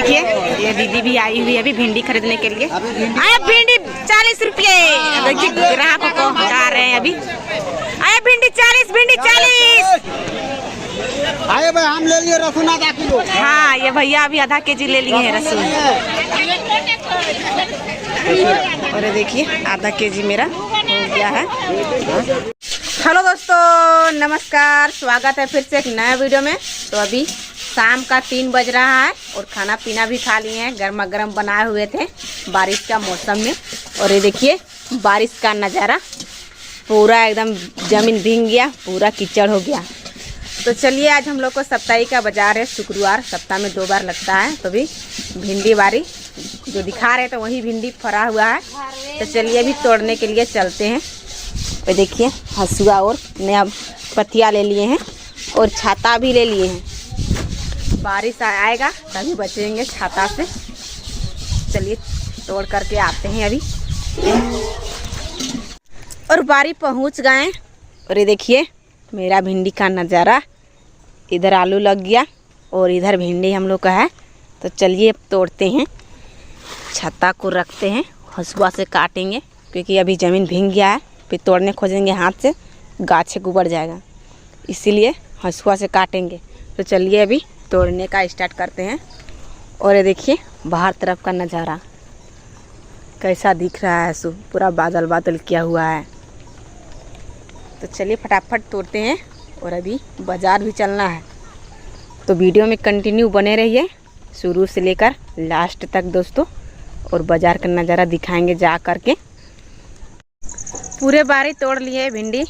देखिए ये दीदी भी आई हुई है अभी भिंडी खरीदने के लिए। आया भिंडी 40 रुपये। देखिए ग्राहकों को हटा रहे हैं अभी। आया भिंडी 40, भिंडी 40। आए भाई हम ले लिए रसून आधा किलो। हाँ ये भैया अभी आधा केजी ले लिए हैं रसून। और ये देखिए आधा केजी मेरा हो गया है। हेलो दोस्तों नमस्कार, स्वागत है फिर से एक नया वीडियो में। तो अभी शाम का 3 बज रहा है और खाना पीना भी खा लिए हैं। गर्मा गर्म बनाए हुए थे बारिश का मौसम में। और ये देखिए बारिश का नज़ारा, पूरा एकदम ज़मीन भीग गया, पूरा कीचड़ हो गया। तो चलिए आज हम लोग को साप्ताहिक का बाजार है, शुक्रवार सप्ताह में 2 बार लगता है। तो भी भिंडी बारी जो दिखा रहे थे वही भिंडी फरा हुआ है। तो चलिए अभी तोड़ने के लिए चलते हैं। तो देखिए हसुआ और नया पत्तियाँ ले लिए हैं और छाता भी ले लिए हैं। बारिश आएगा तभी बचेंगे छाता से। चलिए तोड़ करके आते हैं अभी। और बारी पहुंच गए। और ये देखिए मेरा भिंडी का नज़ारा, इधर आलू लग गया और इधर भिंडी हम लोग का है। तो चलिए अब तोड़ते हैं, छत्ता को रखते हैं, हसुआ से काटेंगे क्योंकि अभी ज़मीन भीग गया है। फिर तोड़ने खोजेंगे हाथ से गाछे उबड़ जाएगा, इसीलिए हसुआ से काटेंगे। तो चलिए अभी तोड़ने का स्टार्ट करते हैं। और ये देखिए बाहर तरफ का नज़ारा कैसा दिख रहा है, सु पूरा बादल बादल किया हुआ है। तो चलिए फटाफट तोड़ते हैं और अभी बाज़ार भी चलना है। तो वीडियो में कंटिन्यू बने रहिए शुरू से लेकर लास्ट तक दोस्तों। और बाज़ार का नज़ारा दिखाएंगे जा करके। पूरे बारी तोड़ लिए भिंडी।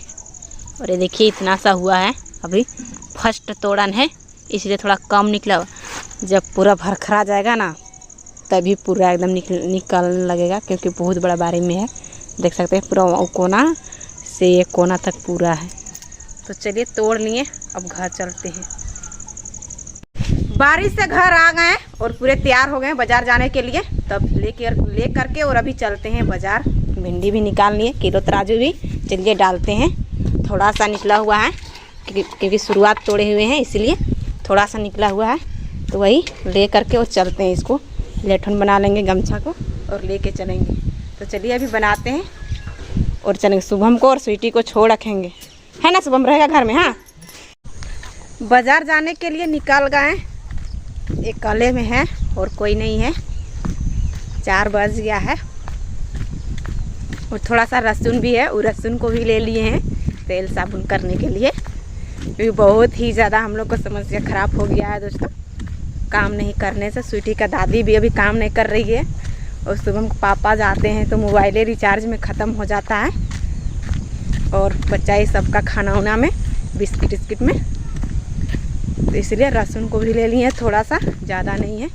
और ये देखिए इतना सा हुआ है, अभी फर्स्ट तोड़न है इसलिए थोड़ा कम निकला। जब पूरा भरखरा जाएगा ना तभी पूरा एकदम निकलने लगेगा, क्योंकि बहुत बड़ा बारी में है। देख सकते हैं पूरा कोना से ये कोना तक पूरा है। तो चलिए तोड़ लिए, अब घर चलते हैं। बारिश से घर आ गए और पूरे तैयार हो गए बाज़ार जाने के लिए। तब ले करके और अभी चलते हैं बाज़ार। भिंडी भी निकाल लिए, किलो तराजू भी। चलिए डालते हैं। थोड़ा सा निकला हुआ है क्योंकि शुरुआत तोड़े हुए हैं, इसलिए थोड़ा सा निकला हुआ है। तो वही ले करके और चलते हैं। इसको लेठन बना लेंगे गमछा को और लेके चलेंगे। तो चलिए अभी बनाते हैं और चलेंगे। शुभम को और स्वीटी को छोड़ रखेंगे, है ना? शुभम रहेगा घर में। हाँ, बाज़ार जाने के लिए निकल गए। एक कले में है और कोई नहीं है। 4 बज गया है। और थोड़ा सा लहसुन भी है, वो लहसुन को भी ले लिए हैं तेल साबुन करने के लिए, क्योंकि बहुत ही ज़्यादा हम लोग को समस्या ख़राब हो गया है दोस्तों काम नहीं करने से। स्वीटी का दादी भी अभी काम नहीं कर रही है और सुबह पापा जाते हैं तो मोबाइले रिचार्ज में ख़त्म हो जाता है। और बच्चा ही सबका खाना वाना में बिस्किट में। तो इसलिए लहसुन को भी ले लिए, थोड़ा सा, ज़्यादा नहीं है।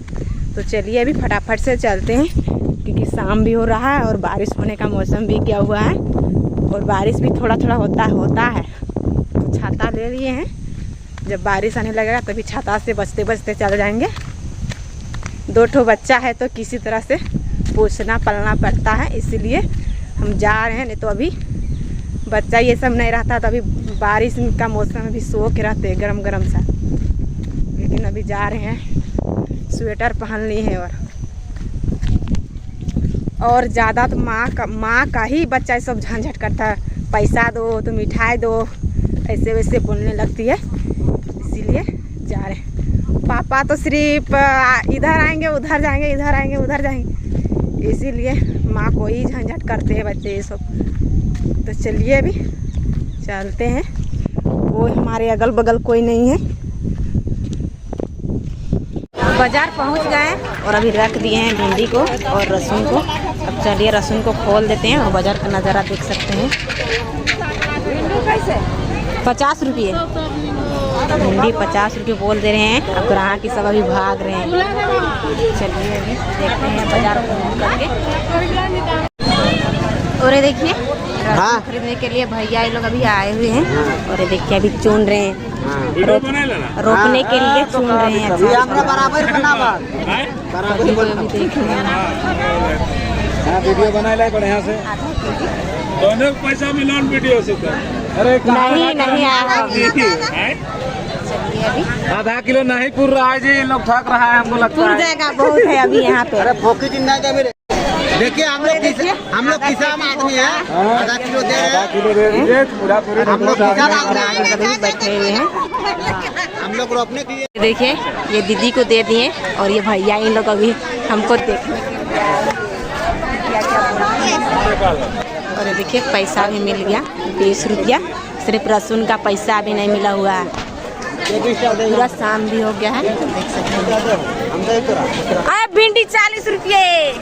तो चलिए अभी फटाफट से चलते हैं क्योंकि शाम भी हो रहा है और बारिश होने का मौसम भी किया हुआ है और बारिश भी थोड़ा थोड़ा होता है। तो छाता ले लिए हैं, जब बारिश आने लगेगा तभी छाता से बचते बचते चल जाएंगे। 2 ठो बच्चा है तो किसी तरह से पोसना पलना पड़ता है, इसीलिए हम जा रहे हैं। नहीं तो अभी बच्चा ये सब नहीं रहता तो अभी बारिश का मौसम में भी सो के रहते गरम गरम सा। लेकिन अभी जा रहे हैं, स्वेटर पहन ली है। और ज़्यादा तो माँ का ही बच्चा सब झंझट करता है, पैसा दो तो मिठाई दो, ऐसे वैसे बोलने लगती है। इसीलिए जा रहे हैं। पापा तो सिर्फ इधर आएंगे उधर जाएंगे, इधर आएंगे उधर जाएंगे, इसीलिए माँ को ही झंझट करते हैं बच्चे ये सब। तो चलिए अभी चलते हैं। वो हमारे अगल बगल कोई नहीं है। बाज़ार पहुंच गए और अभी रख दिए हैं भिंडी को और लहसुन को। अब चलिए लहसुन को खोल देते हैं और बाज़ार का नज़ारा देख सकते हैं। 50 रुपये भिंडी, 50 रुपये बोल दे रहे हैं। अब ग्राहक की सब अभी भाग रहे हैं। चलिए अभी देखते हैं बाज़ार घूम करके। और ये देखिए खरीदने के लिए भैया ये लोग अभी आए हुए हैं। और ये देखिए अभी चुन रहे हैं, रोपने के लिए चुन रहे हैं। अभी देख रहे हैं वीडियो बनाए बढ़िया से। दोनों पैसा मिला वीडियो से। नहीं आया। चलिए अभी। आधा किलो नहीं पूर रहा है जी, इन लोग ठग रहा है हमको लगता पूर है। जाएगा, बहुत है अभी यहाँ पे। अरे फोकी चिंता क्या मेरे। देखिए हम लोग किसान आदमी है, आधा किलो दे रहे हैं। किलो दे दीजिए पूरा पूरी। हम लोग किसान और आदमी आगे सभी बैठे हुए हैं। हम लोग रोपने के लिए। देखिए ये दीदी को दे दिए और ये भैया इन लोग अभी हमको देखने के लिए आए हैं। क्या और ये देखिए पैसा भी मिल गया 20 रुपया। सिर्फ लहसुन का पैसा अभी नहीं मिला हुआ है। पूरा शाम भी हो गया है, देख सकते हैं। भिंडी 40 रुपये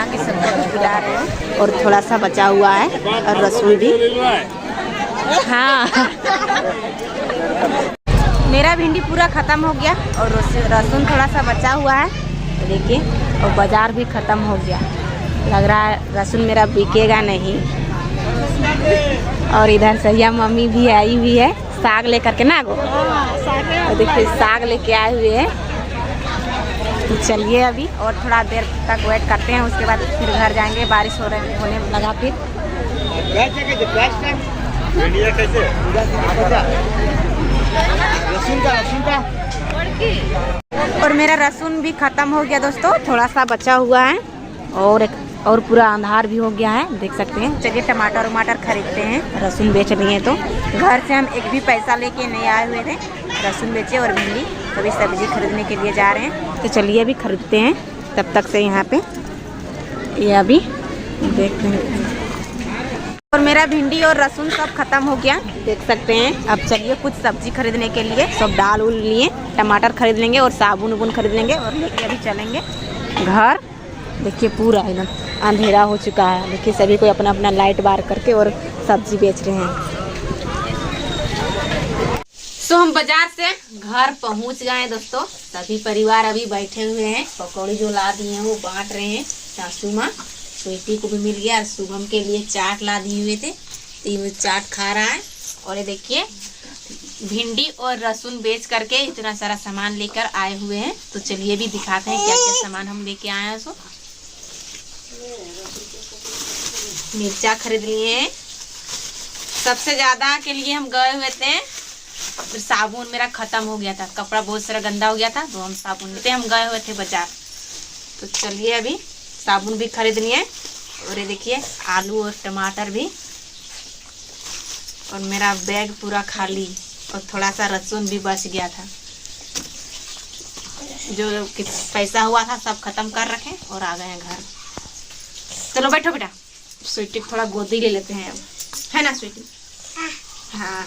की सबको खिला रहे हैं और थोड़ा सा बचा हुआ है और लहसुन भी। हाँ मेरा भिंडी पूरा ख़त्म हो गया और लहसुन थोड़ा सा बचा हुआ है। देखिए और बाज़ार भी ख़त्म हो गया। लग रहा है लहसुन मेरा बिकेगा नहीं। और इधर सैया मम्मी भी आई हुई है साग लेकर के ना गो। और देखिए साग लेके आए हुए हैं। तो चलिए अभी और थोड़ा देर तक वेट करते हैं, उसके बाद फिर घर जाएंगे। बारिश होने लगा फिर। और मेरा लहसुन भी ख़त्म हो गया दोस्तों, थोड़ा सा बचा हुआ है और पूरा अंधार भी हो गया है, देख सकते हैं। चलिए टमाटर वमाटर खरीदते हैं, लहसुन बेच लिए तो घर से हम एक भी पैसा लेके नहीं आए हुए थे। लहसुन बेचे और भिंडी अभी सब्जी खरीदने के लिए जा रहे हैं। तो चलिए अभी खरीदते हैं, तब तक से यहाँ पे ये अभी देखते हैं। और मेरा भिंडी और लहसुन सब खत्म हो गया, देख सकते हैं। अब चलिए कुछ सब्जी खरीदने के लिए सब डाल उल लिए, टमाटर खरीद लेंगे और साबुन उबुन खरीद लेंगे और लेके अभी चलेंगे घर। देखिए पूरा एकदम अंधेरा हो चुका है। देखिए सभी कोई अपना अपना लाइट बार करके और सब्जी बेच रहे हैं। सो हम बाजार से घर पहुंच गए हैं दोस्तों। सभी परिवार अभी बैठे हुए हैं। पकौड़ी जो ला दिए हैं वो बांट रहे हैं। सासू माँ स्वीटी को भी मिल गया और शुभम के लिए चाट ला दिए हुए थे, तो ये चाट खा रहा है। और ये देखिए भिंडी और लहसुन बेच करके इतना सारा सामान लेकर आए हुए हैं। तो चलिए भी दिखाते हैं क्या क्या सामान हम लेके आए हैं। सो मिर्चा खरीद लिए हैं, सबसे ज्यादा के लिए हम गए हुए थे। फिर साबुन मेरा खत्म हो गया था, कपड़ा बहुत सारा गंदा हो गया था, तो हम साबुन लेते हम गए हुए थे बाजार। तो चलिए अभी साबुन भी खरीद लिए और ये देखिए आलू और टमाटर भी। और मेरा बैग पूरा खाली और थोड़ा सा लहसुन भी बच गया था। जो पैसा हुआ था सब खत्म कर रखे और आ गए हैं घर। चलो बैठो बेटा, स्वीटी थोड़ा गोदी ले लेते हैं अब, है ना स्वीटी? हाँ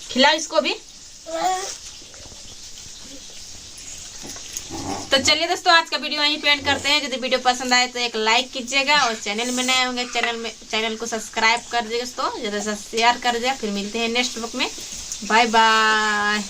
खिलाओ इसको भी। तो चलिए दोस्तों आज का वीडियो यहीं पे एंड करते हैं। यदि वीडियो पसंद आए तो एक लाइक कीजिएगा और चैनल में नए होंगे चैनल को सब्सक्राइब कर दीजिएगा दोस्तों, ज़्यादा से शेयर कर दीजिएगा। फिर मिलते हैं नेक्स्ट ब्लॉग में। Bye bye.